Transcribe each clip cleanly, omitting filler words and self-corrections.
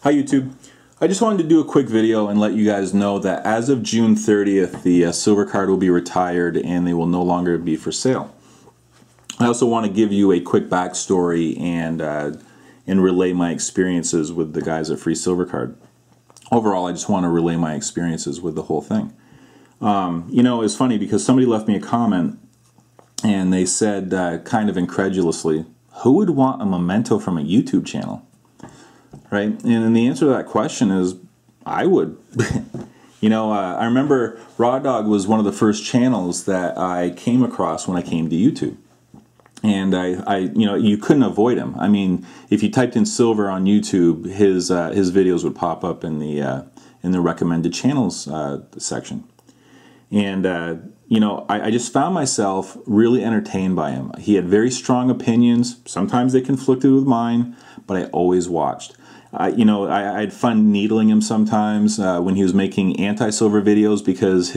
Hi YouTube. I just wanted to do a quick video and let you guys know that as of June 30th, the Silver Card will be retired and they will no longer be for sale. I also want to give you a quick backstory and relay my experiences with the guys at Free Silver Card. Overall, I just want to relay my experiences with the whole thing. You know, it's funny because somebody left me a comment and they said, kind of incredulously, who would want a memento from a YouTube channel? Right? And the answer to that question is, I would. You know, I remember Raw Dog was one of the first channels that I came across when I came to YouTube. And you know, you couldn't avoid him. I mean, if you typed in Silver on YouTube, his videos would pop up in the recommended channels section. And you know, I just found myself really entertained by him. He had very strong opinions. Sometimes they conflicted with mine, but I always watched. You know, I had fun needling him sometimes when he was making anti-silver videos because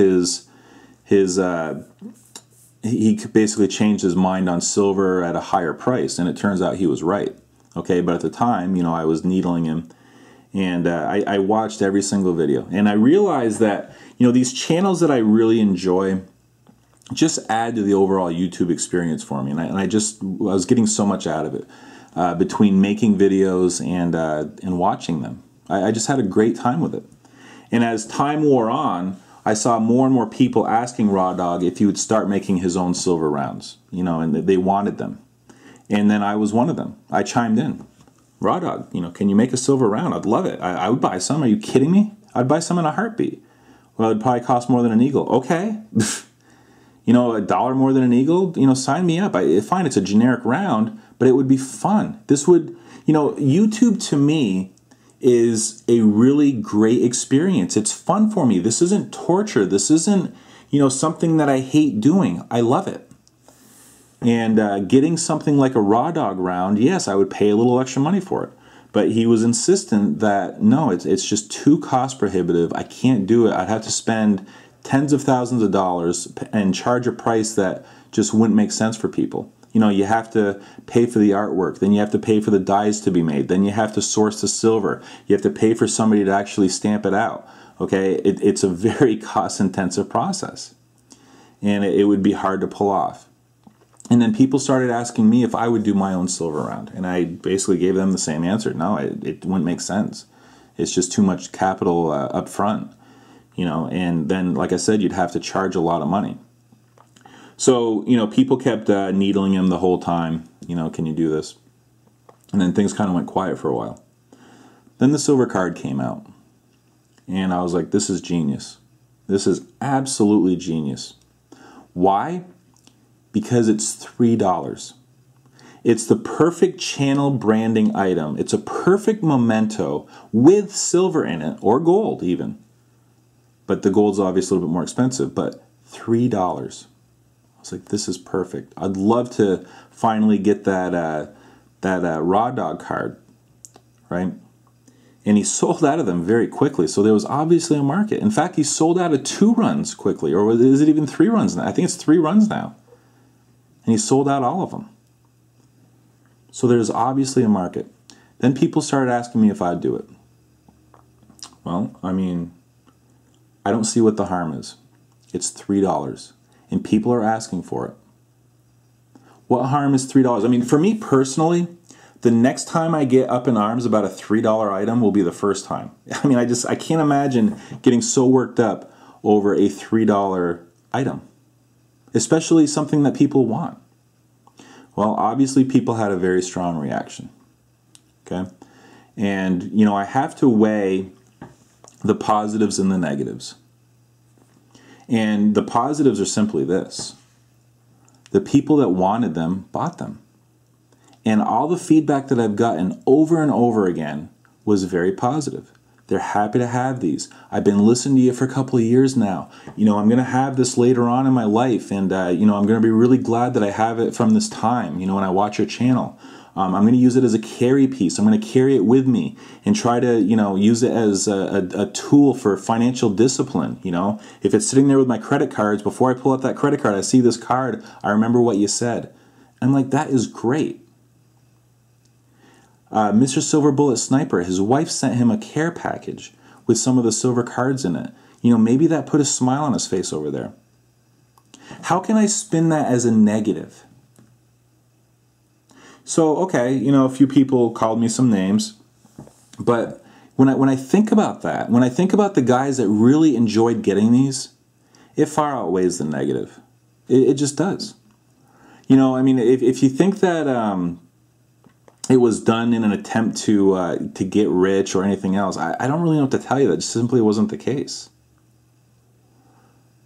he basically changed his mind on silver at a higher price, and it turns out he was right. Okay, but at the time, you know, I was needling him, and I watched every single video, and I realized that, you know, these channels that I really enjoy just add to the overall YouTube experience for me, and I was getting so much out of it. Between making videos and watching them. I just had a great time with it. And as time wore on, I saw more and more people asking Raw Dog if he would start making his own silver rounds, you know, and they wanted them. And then I was one of them. I chimed in. Raw Dog, you know, can you make a silver round? I'd love it. I would buy some. Are you kidding me? I'd buy some in a heartbeat. Well, it'd probably cost more than an eagle. Okay. You know, $1 more than an eagle, you know, sign me up. Fine, it's a generic round, but it would be fun. This would, you know, YouTube to me is a really great experience. It's fun for me. This isn't torture. This isn't, you know, something that I hate doing. I love it. And getting something like a Raw Dog round, yes, I would pay a little extra money for it. But he was insistent that, no, it's just too cost prohibitive. I can't do it. I'd have to spend tens of thousands of dollars and charge a price that just wouldn't make sense for people. You know, you have to pay for the artwork, then you have to pay for the dyes to be made, then you have to source the silver, you have to pay for somebody to actually stamp it out. Okay, it's a very cost-intensive process, and it would be hard to pull off. And then people started asking me if I would do my own silver round, and I basically gave them the same answer. No, it wouldn't make sense. It's just too much capital up front. You know, and then, like I said, you'd have to charge a lot of money. So, you know, people kept needling him the whole time. You know, can you do this? And then things kind of went quiet for a while. Then the Silver Card came out. And I was like, this is genius. This is absolutely genius. Why? Because it's $3. It's the perfect channel branding item. It's a perfect memento with silver in it, or gold even. But the gold's obviously a little bit more expensive, but $3. I was like, this is perfect. I'd love to finally get that Raw Dog card, right? And he sold out of them very quickly, so there was obviously a market. In fact, he sold out of 2 runs quickly, or is it even 3 runs now? I think it's 3 runs now. And he sold out all of them. So there's obviously a market. Then people started asking me if I'd do it. Well, I mean, I don't see what the harm is. It's $3, and people are asking for it. What harm is $3? I mean, for me personally, the next time I get up in arms about a $3 item will be the first time. I mean, I can't imagine getting so worked up over a $3 item, especially something that people want. Well, obviously people had a very strong reaction. Okay? And, you know, I have to weigh the positives and the negatives. And the positives are simply this. The people that wanted them bought them. And all the feedback that I've gotten over and over again was very positive. They're happy to have these. I've been listening to you for a couple of years now. You know, I'm going to have this later on in my life, and, you know, I'm going to be really glad that I have it from this time, you know, when I watch your channel. I'm going to use it as a carry piece. I'm going to carry it with me and try to, you know, use it as a tool for financial discipline, you know. If it's sitting there with my credit cards, before I pull out that credit card, I see this card, I remember what you said. I'm like, that is great. Mr. Silver Bullet Sniper, his wife sent him a care package with some of the silver cards in it. You know, maybe that put a smile on his face over there. How can I spin that as a negative? So, okay, you know, a few people called me some names, but when I think about that, when I think about the guys that really enjoyed getting these, it far outweighs the negative. It just does. You know, I mean, if you think that it was done in an attempt to get rich or anything else, I don't really know what to tell you. That simply wasn't the case.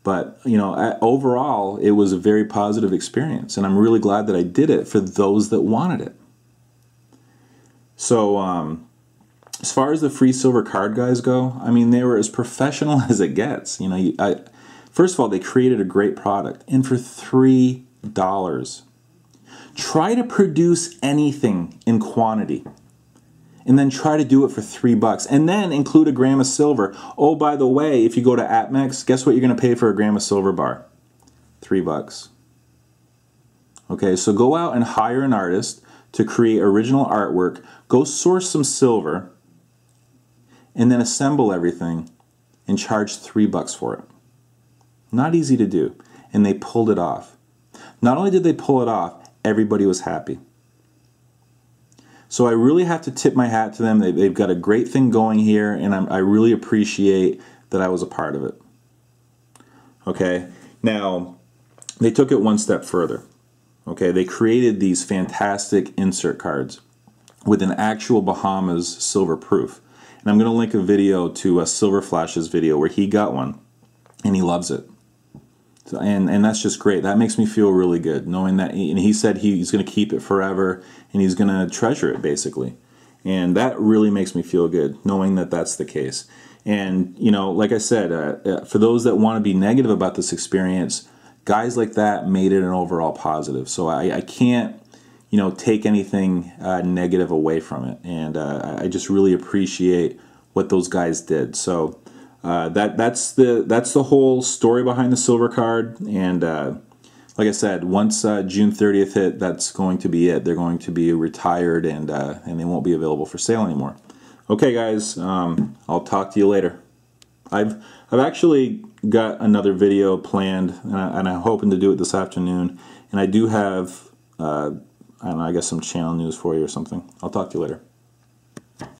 But, you know, overall, it was a very positive experience, and I'm really glad that I did it for those that wanted it. So, as far as the free silver card guys go, I mean, they were as professional as it gets. You know, first of all, they created a great product, and for $3. Try to produce anything in quantity, and then try to do it for $3, and then include a gram of silver. Oh, by the way, if you go to APMEX, guess what you're going to pay for a gram of silver bar? $3. Okay, so go out and hire an artist to create original artwork. Go source some silver, and then assemble everything and charge $3 for it. Not easy to do, and they pulled it off. Not only did they pull it off, everybody was happy. So I really have to tip my hat to them. They've got a great thing going here, and I really appreciate that I was a part of it. Okay, now they took it one step further. Okay, they created these fantastic insert cards with an actual Bahamas silver proof. And I'm going to link a video to Silver Flash's video where he got one, and he loves it. So, and that's just great. That makes me feel really good, knowing that, and he said he's going to keep it forever, and he's going to treasure it, basically. And that really makes me feel good, knowing that that's the case. And, you know, like I said, for those that want to be negative about this experience, guys like that made it an overall positive. So I can't, you know, take anything negative away from it. And I just really appreciate what those guys did. So that's the whole story behind the silver card. And like I said, once June 30th hit, that's going to be it. They're going to be retired, and they won't be available for sale anymore. Okay, guys, I'll talk to you later. I've actually got another video planned, and I'm hoping to do it this afternoon. And I do have, I don't know, I guess some channel news for you or something. I'll talk to you later.